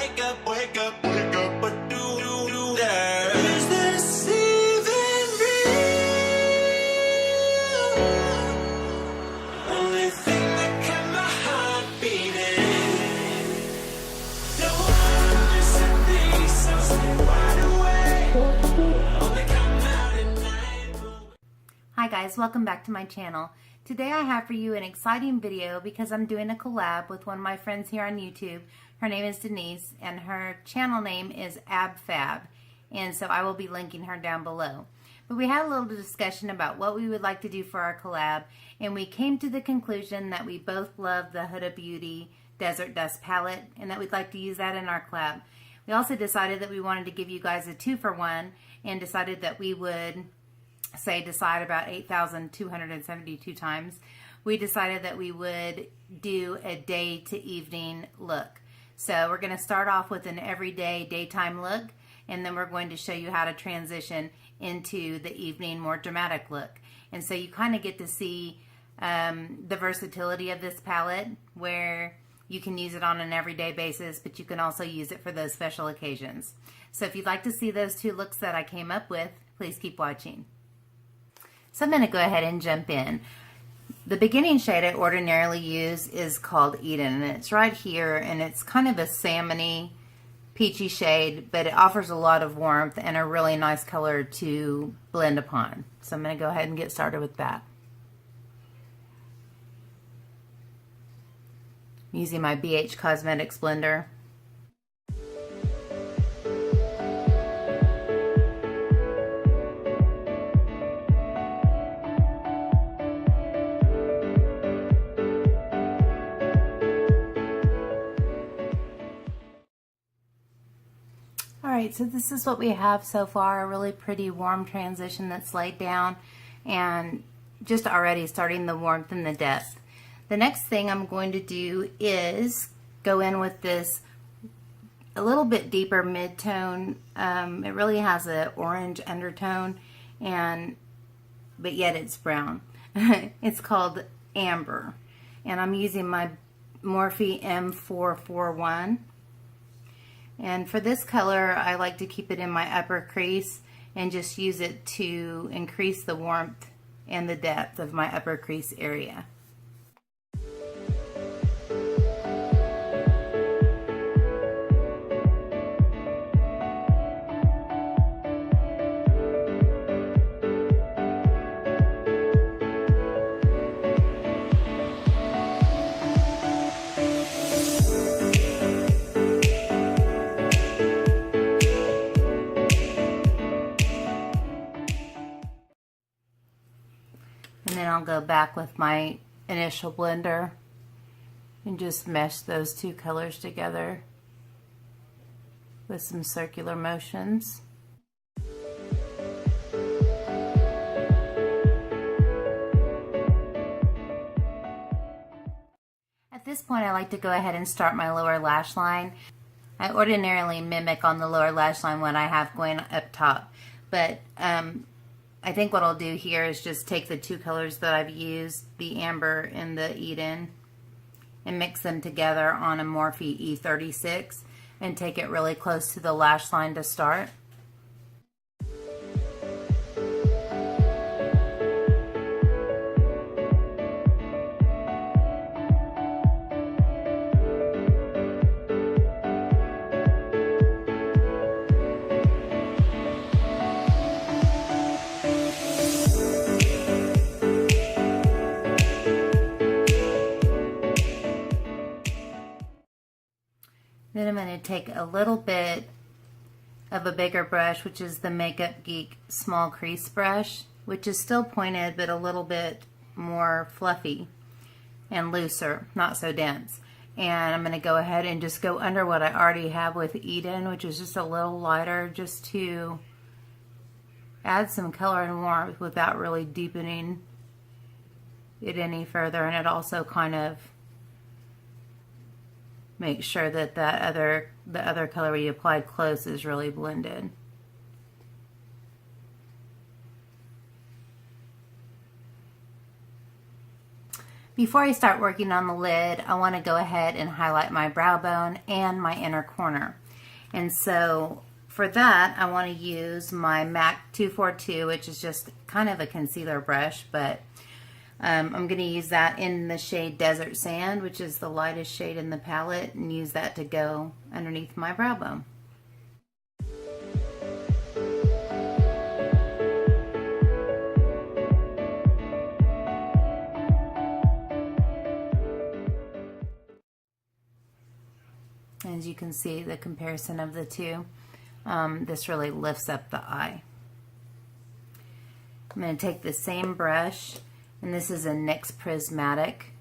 wake up, what do you there? Is this even real? Only thing that kept my heart beating. No one understood me, so stay wide awake. Only come out at night. Hi guys, welcome back to my channel. Today I have for you an exciting video because I'm doing a collab with one of my friends here on YouTube. Her name is Denise and her channel name is AbFab, and so I will be linking her down below. But we had a little discussion about what we would like to do for our collab, and we came to the conclusion that we both love the Huda Beauty Desert Dusk palette and that we'd like to use that in our collab. We also decided that we wanted to give you guys a 2-for-1 and decided that we would decide about 8,272 times. We decided that we would do a day to evening look. So we're going to start off with an everyday daytime look, and then we're going to show you how to transition into the evening more dramatic look. And so you kind of get to see the versatility of this palette, where you can use it on an everyday basis, but you can also use it for those special occasions. So if you'd like to see those two looks that I came up with, please keep watching. So I'm going to go ahead and jump in. The beginning shade I ordinarily use is called Eden, and it's right here, and it's kind of a salmony, peachy shade, but it offers a lot of warmth and a really nice color to blend upon. So I'm going to go ahead and get started with that. I'm using my BH Cosmetics blender. Alright, so this is what we have so far, a really pretty warm transition that's laid down and just already starting the warmth and the depth. The next thing I'm going to do is go in with this a little bit deeper mid-tone. It really has an orange undertone, but yet it's brown. It's called Amber, and I'm using my Morphe M441. And for this color, I like to keep it in my upper crease and just use it to increase the warmth and the depth of my upper crease area. And then I'll go back with my initial blender and just mesh those two colors together with some circular motions. At this point, I like to go ahead and start my lower lash line. I ordinarily mimic on the lower lash line what I have going up top, but I think what I'll do here is just take the two colors that I've used, the Amber and the Eden, and mix them together on a Morphe E36 and take it really close to the lash line to start. Then I'm going to take a little bit of a bigger brush, which is the Makeup Geek small crease brush, which is still pointed but a little bit more fluffy and looser, not so dense. And I'm going to go ahead and just go under what I already have with Eden, which is just a little lighter, just to add some color and warmth without really deepening it any further. And it also kind of make sure that the other color we applied close is really blended. Before I start working on the lid, I want to go ahead and highlight my brow bone and my inner corner. And so for that, I want to use my MAC 242, which is just kind of a concealer brush, but I'm going to use that in the shade Desert Sand, which is the lightest shade in the palette, and use that to go underneath my brow bone. As you can see, the comparison of the two, this really lifts up the eye. I'm going to take the same brush, and this is a NYX Prismatic,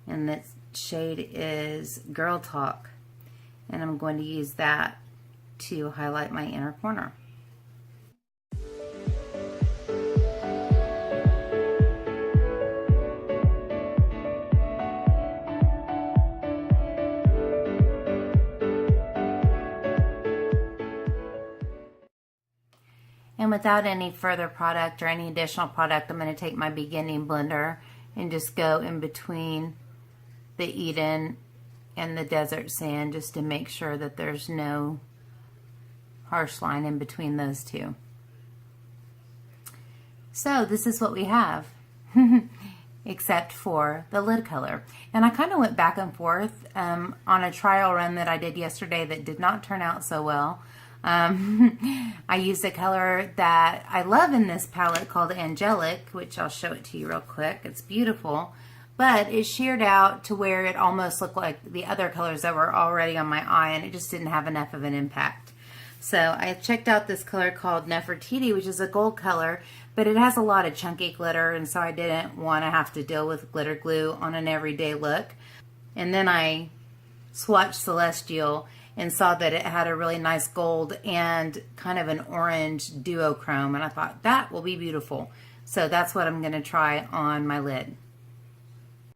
and the shade is Girl Talk, and I'm going to use that to highlight my inner corner. And without any further product or any additional product, I'm going to take my beginning blender and just go in between the Eden and the Desert Sand, just to make sure that there's no harsh line in between those two. So this is what we have, except for the lid color. And I kind of went back and forth on a trial run that I did yesterday that did not turn out so well. I used a color that I love in this palette called Angelic, which I'll show it to you real quick. It's beautiful, but it sheared out to where it almost looked like the other colors that were already on my eye, and it just didn't have enough of an impact. So I checked out this color called Nefertiti, which is a gold color, but it has a lot of chunky glitter, and so I didn't want to have to deal with glitter glue on an everyday look. And then I swatched Celestial and saw that it had a really nice gold and kind of an orange duochrome, and I thought that will be beautiful. So that's what I'm going to try on my lid.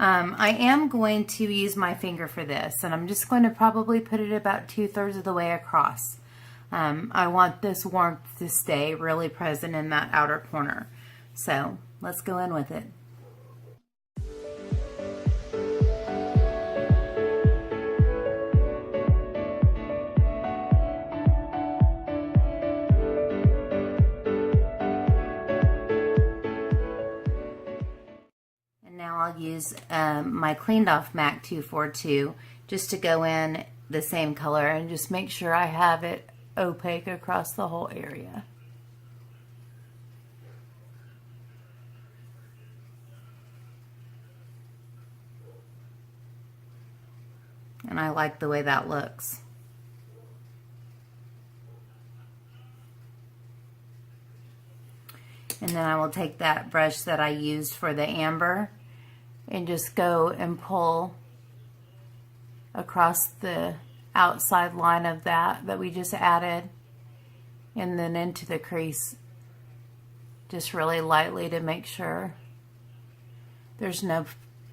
I am going to use my finger for this, and I'm just going to probably put it about 2/3 of the way across. I want this warmth to stay really present in that outer corner. So let's go in with it. I'll use my cleaned off MAC 242 just to go in the same color and just make sure I have it opaque across the whole area. And I like the way that looks. And then I will take that brush that I used for the amber and just go and pull across the outside line of that we just added, and then into the crease, just really lightly to make sure there's no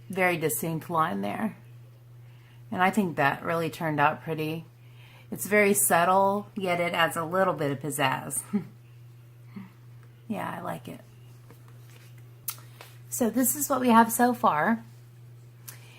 very distinct line there. And I think that really turned out pretty. It's very subtle, yet it adds a little bit of pizzazz. Yeah, I like it. So this is what we have so far.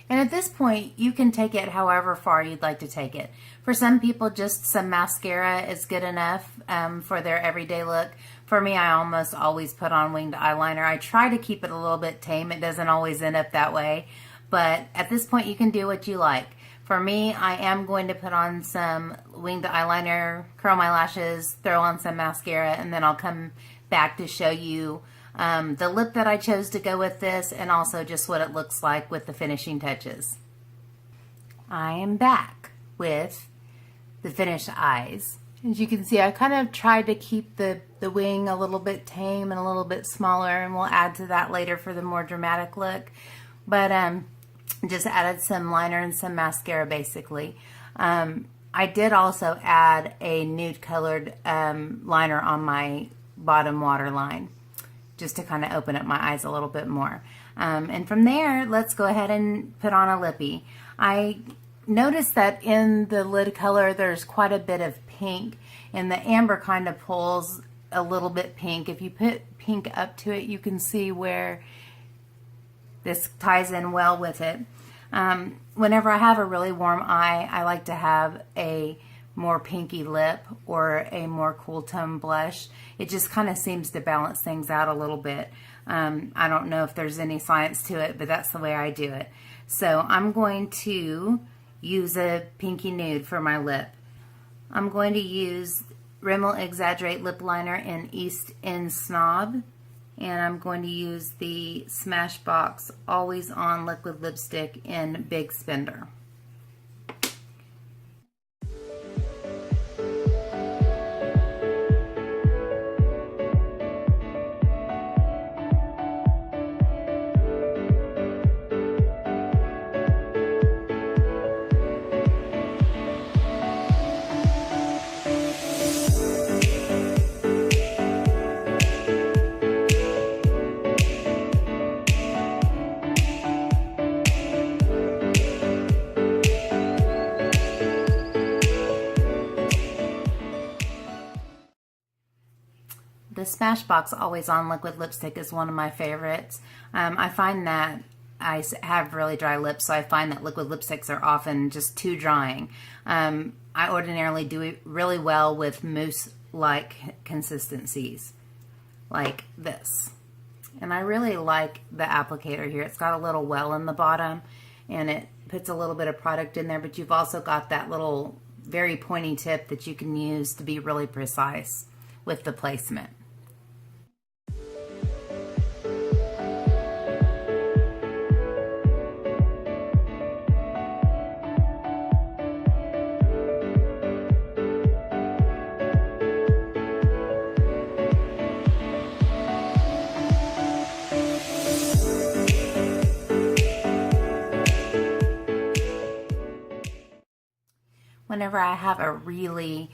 And at this point, you can take it however far you'd like to take it. For some people, just some mascara is good enough for their everyday look. For me, I almost always put on winged eyeliner. I try to keep it a little bit tame. It doesn't always end up that way. But at this point, you can do what you like. For me, I am going to put on some winged eyeliner, curl my lashes, throw on some mascara, and then I'll come back to show you the lip that I chose to go with this, and also just what it looks like with the finishing touches. I am back with the finished eyes. As you can see, I kind of tried to keep the wing a little bit tame and a little bit smaller, and we'll add to that later for the more dramatic look. But just added some liner and some mascara basically. I did also add a nude colored liner on my bottom waterline, just to kind of open up my eyes a little bit more. And from there, let's go ahead and put on a lippy. I noticed that in the lid color, there's quite a bit of pink, and the amber kind of pulls a little bit pink. If you put pink up to it, you can see where this ties in well with it. Whenever I have a really warm eye, I like to have a more pinky lip or a more cool tone blush. It just kind of seems to balance things out a little bit. I don't know if there's any science to it, but that's the way I do it. So I'm going to use a pinky nude for my lip. I'm going to use Rimmel Exaggerate Lip Liner in East End Snob. And I'm going to use the Smashbox Always On Liquid Lipstick in Big Spender. The Smashbox Always On Liquid Lipstick is one of my favorites. I find that I have really dry lips, so I find that liquid lipsticks are often just too drying. I ordinarily do it really well with mousse-like consistencies, like this. And I really like the applicator here. It's got a little well in the bottom, and it puts a little bit of product in there, but you've also got that little very pointy tip that you can use to be really precise with the placement. Whenever I have a really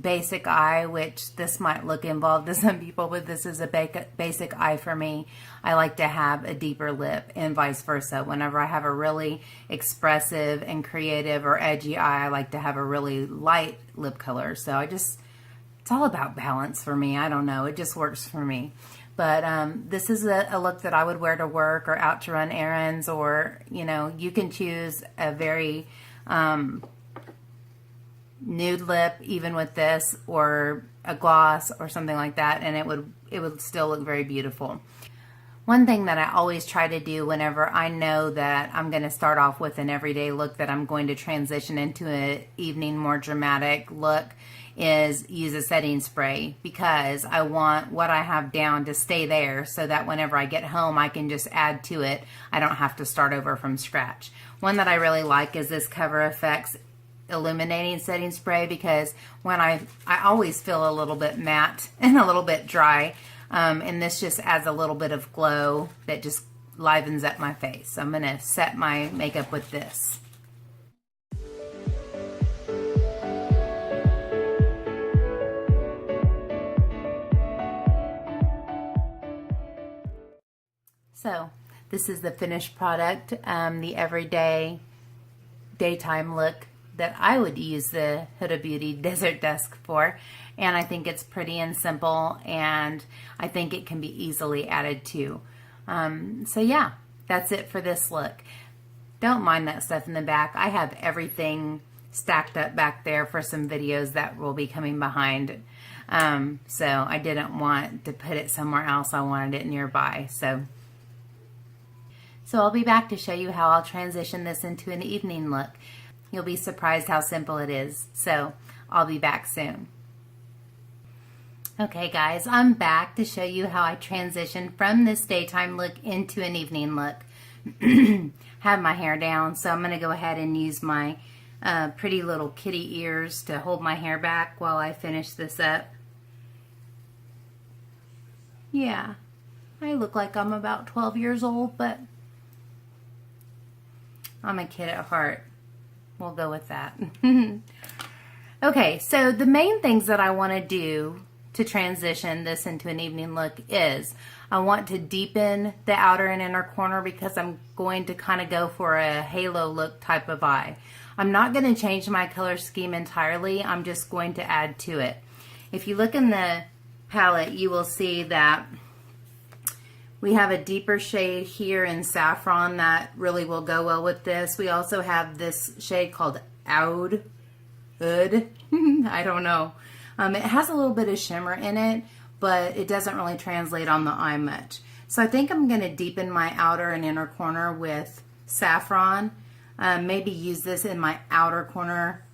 basic eye, which this might look involved to some people, but this is a basic eye for me, I like to have a deeper lip and vice versa. Whenever I have a really expressive and creative or edgy eye, I like to have a really light lip color. So it's all about balance for me. I don't know. It just works for me. But this is a look that I would wear to work or out to run errands, or, you know, you can choose a very nude lip even with this, or a gloss or something like that, and it would still look very beautiful. One thing that I always try to do whenever I know that I'm going to start off with an everyday look that I'm going to transition into an evening more dramatic look is use a setting spray, because I want what I have down to stay there so that whenever I get home I can just add to it. I don't have to start over from scratch. One that I really like is this Cover FX illuminating setting spray, because when I always feel a little bit matte and a little bit dry, and this just adds a little bit of glow that just livens up my face. So I'm going to set my makeup with this. So this is the finished product, the everyday daytime look that I would use the Huda Beauty Desert Dusk for. And I think it's pretty and simple, and I think it can be easily added to. So yeah, that's it for this look. Don't mind that stuff in the back. I have everything stacked up back there for some videos that will be coming behind. So I didn't want to put it somewhere else. I wanted it nearby. So I'll be back to show you how I'll transition this into an evening look. You'll be surprised how simple it is. So I'll be back soon. Okay guys, I'm back to show you how I transition from this daytime look into an evening look. Have my hair down, so I'm going to go ahead and use my pretty little kitty ears to hold my hair back while I finish this up. Yeah, I look like I'm about 12 years old, but I'm a kid at heart. We'll go with that. Okay, so the main things that I want to do to transition this into an evening look is I want to deepen the outer and inner corner, because I'm going to kind of go for a halo look type of eye. I'm not going to change my color scheme entirely. I'm just going to add to it. If you look in the palette, you will see that We have a deeper shade here in Saffron that really will go well with this. We also have this shade called Oud. I don't know. It has a little bit of shimmer in it, but it doesn't really translate on the eye much. So I think I'm going to deepen my outer and inner corner with Saffron. Maybe use this in my outer corner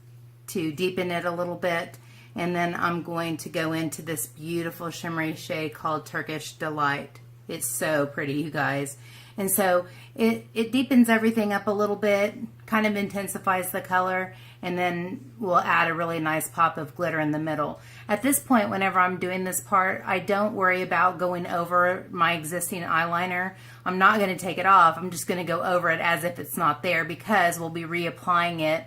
to deepen it a little bit. And then I'm going to go into this beautiful shimmery shade called Turkish Delight. It's so pretty, you guys. And so it deepens everything up a little bit, kind of intensifies the color, and then we'll add a really nice pop of glitter in the middle. At this point, whenever I'm doing this part, I don't worry about going over my existing eyeliner. I'm not going to take it off. I'm just going to go over it as if it's not there, because we'll be reapplying it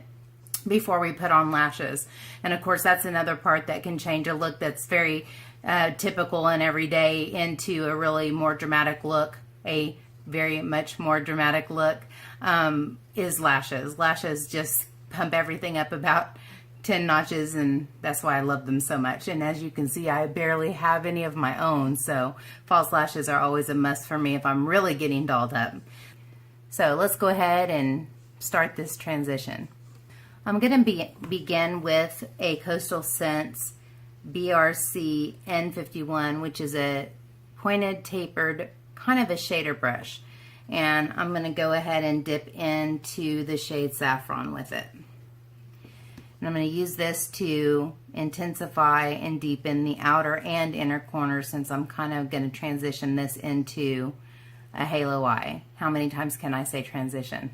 before we put on lashes. And of course, that's another part that can change a look that's very typical and everyday into a really more dramatic look, a very much more dramatic look, is lashes. Lashes just pump everything up about 10 notches, and that's why I love them so much. And as you can see, I barely have any of my own, so false lashes are always a must for me if I'm really getting dolled up. So let's go ahead and start this transition. I'm going to begin with a Coastal Scents BRC N51, which is a pointed, tapered, kind of a shader brush. And I'm going to go ahead and dip into the shade Saffron with it. And I'm going to use this to intensify and deepen the outer and inner corner, since I'm kind of going to transition this into a halo eye. How many times can I say transition?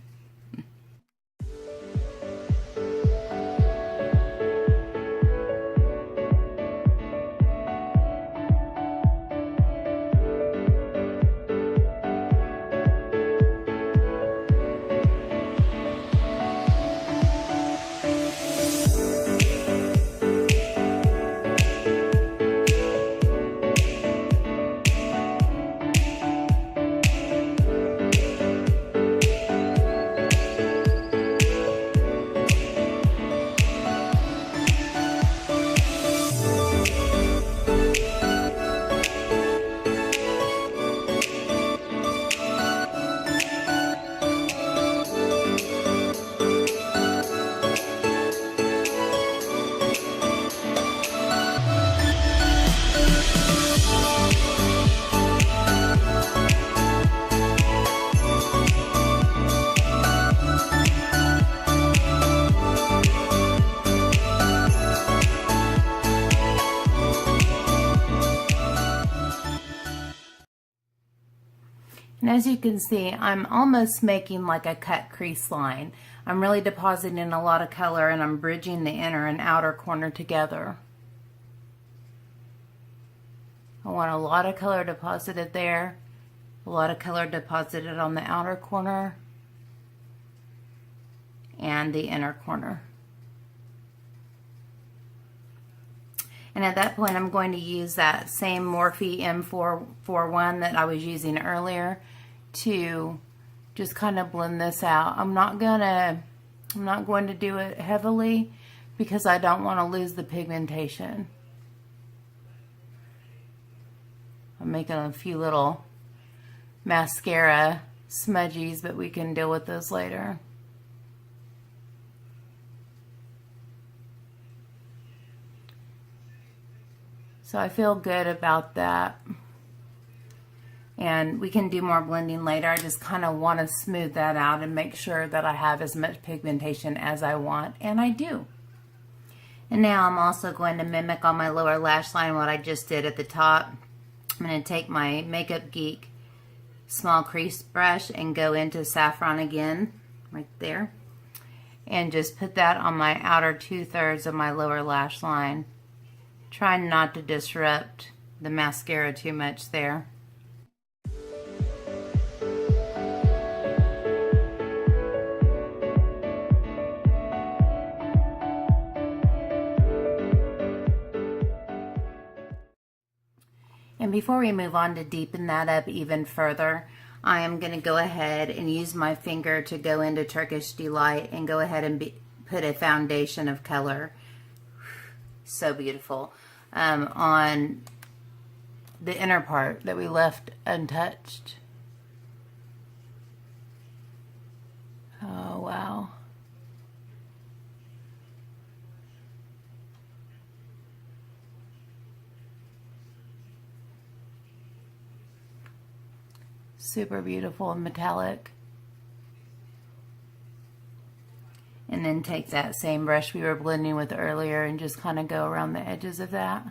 And as you can see, I'm almost making like a cut crease line. I'm really depositing a lot of color, and I'm bridging the inner and outer corner together. I want a lot of color deposited there, a lot of color deposited on the outer corner and the inner corner. And at that point, I'm going to use that same Morphe M441 that I was using earlier to just kind of blend this out. I'm not going to do it heavily because I don't want to lose the pigmentation. I'm making a few little mascara smudgies, but we can deal with those later. So I feel good about that. And we can do more blending later. I just kind of want to smooth that out and make sure that I have as much pigmentation as I want, and I do. And now I'm also going to mimic on my lower lash line what I just did at the top. I'm going to take my Makeup Geek small crease brush and go into Saffron again, right there. And just put that on my outer 2/3 of my lower lash line. Trying not to disrupt the mascara too much there. And before we move on to deepen that up even further, I am going to go ahead and use my finger to go into Turkish Delight and go ahead and put a foundation of color. So beautiful. On the inner part that we left untouched. Oh, wow. Super beautiful and metallic. And then take that same brush we were blending with earlier and just kind of go around the edges of that.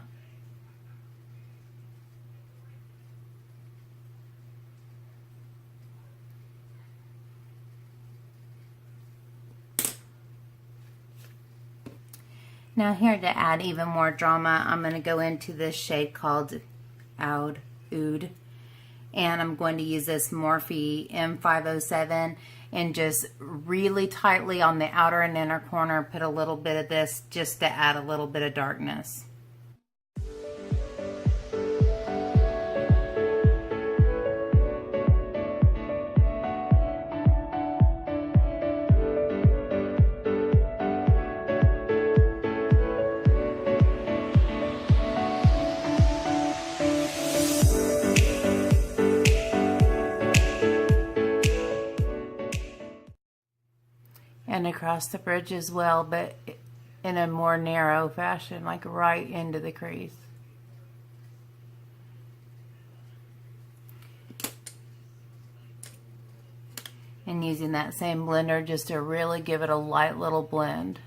Now here, to add even more drama, I'm going to go into this shade called Oud, and I'm going to use this Morphe M507 and just really tightly on the outer and inner corner put a little bit of this just to add a little bit of darkness. And across the bridge as well, but in a more narrow fashion, like right into the crease. And using that same blender just to really give it a light little blend.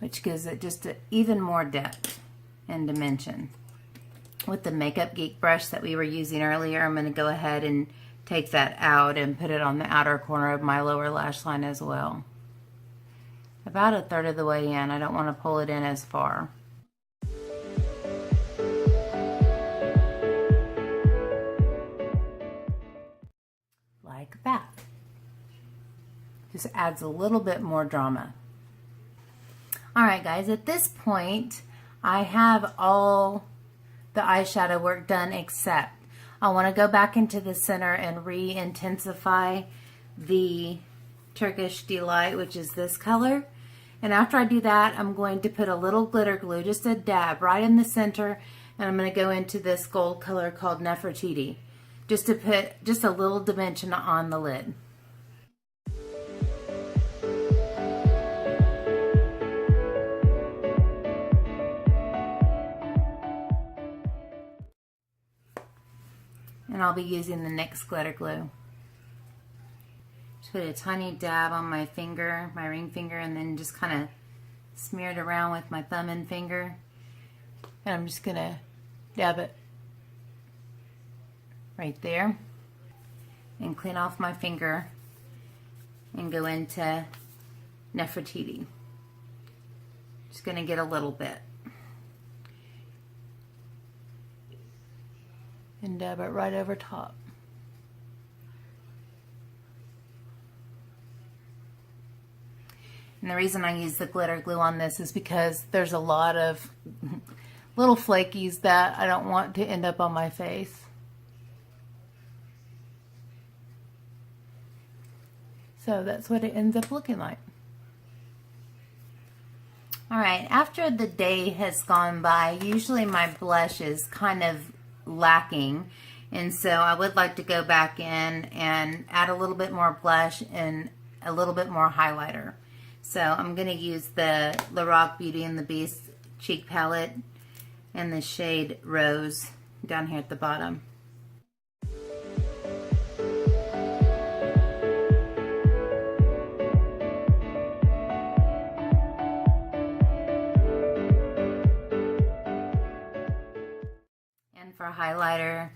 Which gives it just even more depth and dimension. With the Makeup Geek brush that we were using earlier, I'm going to go ahead and take that out and put it on the outer corner of my lower lash line as well. About a third of the way in. I don't want to pull it in as far. Like that. Just adds a little bit more drama. Alright guys, at this point I have all the eyeshadow work done, except I want to go back into the center and re-intensify the Turkish Delight, which is this color. And after I do that, I'm going to put a little glitter glue, just a dab right in the center, and I'm going to go into this gold color called Nefertiti, just to put just a little dimension on the lid. And I'll be using the NYX glitter glue. Just put a tiny dab on my finger, my ring finger, and then just kind of smear it around with my thumb and finger. And I'm just gonna dab it right there and clean off my finger and go into Nefertiti. Just gonna get a little bit. And dab it right over top. And the reason I use the glitter glue on this is because there's a lot of little flakies that I don't want to end up on my face. So that's what it ends up looking like. Alright, after the day has gone by, usually my blush is kind of lacking, and so I would like to go back in and add a little bit more blush and a little bit more highlighter. So I'm going to use the Lorac Beauty and the Beast cheek palette and the shade Rose down here at the bottom. For highlighter,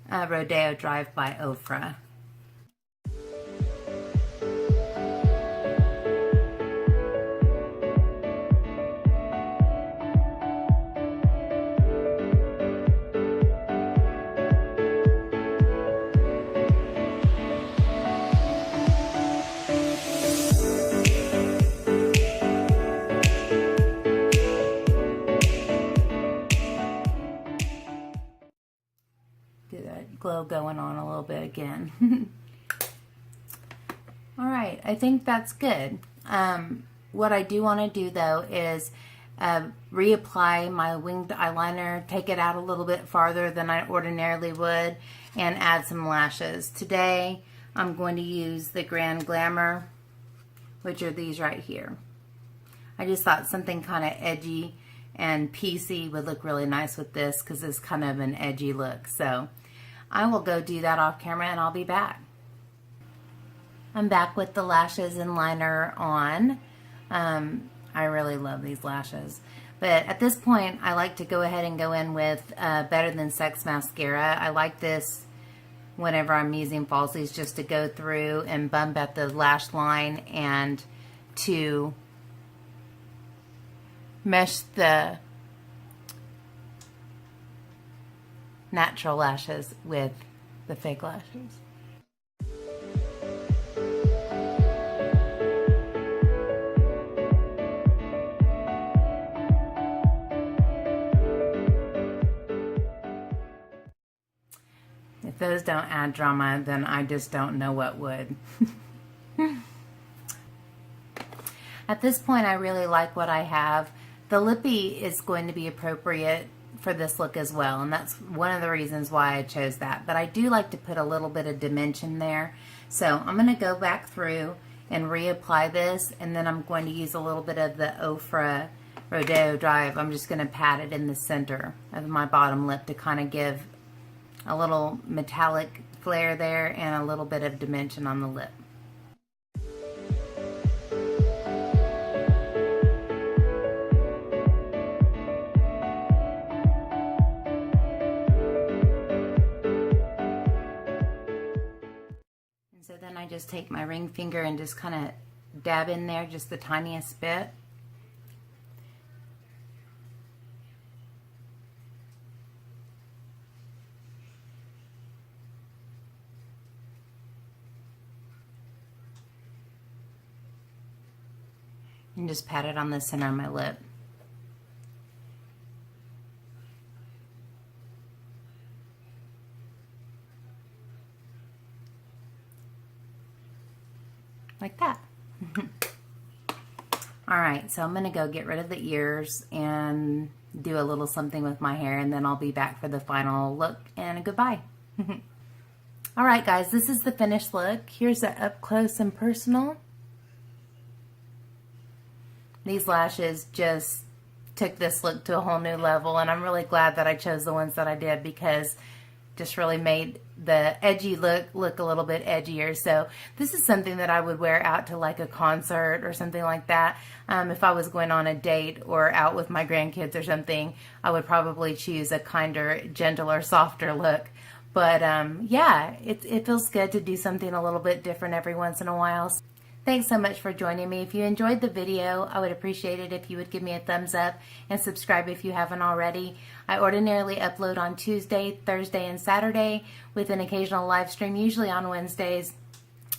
Rodeo Drive by Ofra. glow going on a little bit again. All right, I think that's good. What I do want to do though is reapply my winged eyeliner, take it out a little bit farther than I ordinarily would, and add some lashes. Today I'm going to use the Grand Glamour, which are these right here. I just thought something kind of edgy and PC would look really nice with this because it's kind of an edgy look. So I will go do that off camera and I'll be back. I'm back with the lashes and liner on. I really love these lashes. But at this point, I like to go ahead and go in with Better Than Sex mascara. I like this whenever I'm using falsies, just to go through and bump at the lash line and to mesh the natural lashes with the fake lashes. If those don't add drama, then I just don't know what would. At this point, I really like what I have. The lippy is going to be appropriate for this look as well, and that's one of the reasons why I chose that. But I do like to put a little bit of dimension there. So I'm going to go back through and reapply this, and then I'm going to use a little bit of the Ofra Rodeo Drive. I'm just going to pat it in the center of my bottom lip to kind of give a little metallic flare there and a little bit of dimension on the lip. And so then I just take my ring finger and just kind of dab in there just the tiniest bit. And just pat it on the center of my lip. Like that. All right, so I'm gonna go get rid of the ears and do a little something with my hair, and then I'll be back for the final look and a goodbye. All right, guys, this is the finished look. Here's the up close and personal. These lashes just took this look to a whole new level, and I'm really glad that I chose the ones that I did because just really made the edgy look a little bit edgier. So this is something that I would wear out to like a concert or something like that. If I was going on a date or out with my grandkids or something, I would probably choose a kinder, gentler, softer look. But yeah, it feels good to do something a little bit different every once in a while. Thanks so much for joining me. If you enjoyed the video, I would appreciate it if you would give me a thumbs up and subscribe if you haven't already. I ordinarily upload on Tuesday, Thursday, and Saturday with an occasional live stream, usually on Wednesdays,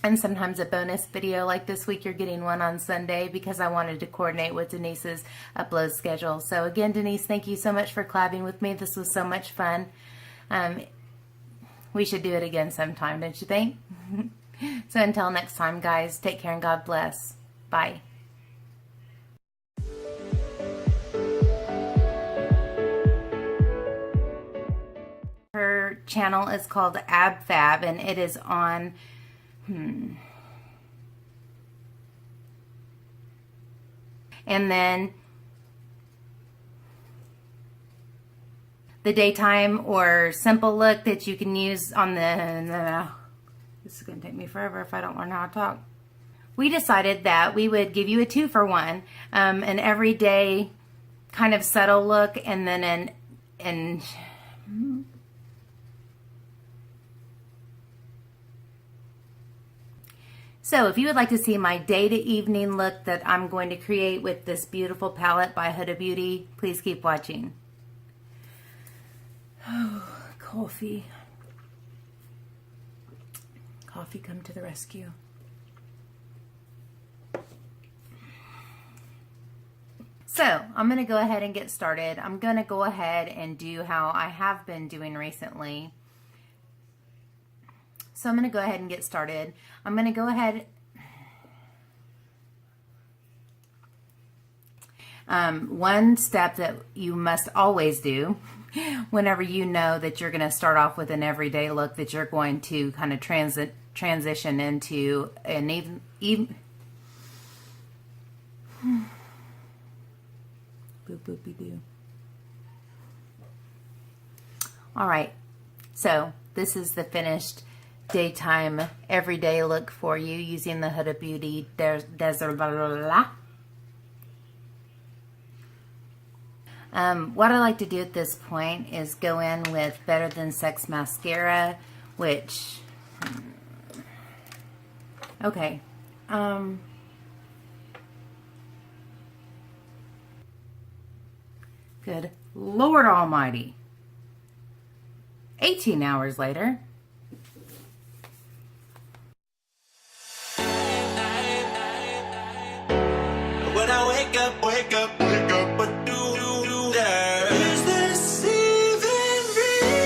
and sometimes a bonus video. Like this week, you're getting one on Sunday because I wanted to coordinate with Denise's upload schedule. So again, Denise, thank you so much for collabing with me. This was so much fun. We should do it again sometime, don't you think? So until next time, guys, take care and God bless. Bye. Her channel is called AbFab, and it is on and then the daytime or simple look that you can use on the this is going to take me forever if I don't learn how to talk. We decided that we would give you a 2-for-1, an everyday kind of subtle look, and then So if you would like to see my day to evening look that I'm going to create with this beautiful palette by Huda Beauty, please keep watching. Oh, coffee. Coffee, come to the rescue. So I'm going to go ahead and get started. I'm going to go ahead and do how I have been doing recently. So I'm going to go ahead and get started. I'm going to go ahead. One step that you must always do whenever you know that you're going to start off with an everyday look, that you're going to kind of transition into an even boop boopy doo. All right, so this is the finished daytime everyday look for you using the Huda Beauty Desert blah, blah, blah, blah. What I like to do at this point is go in with Better Than Sex mascara, which okay, good Lord Almighty, 18 hours later. When I wake up, what do there? Is this even real?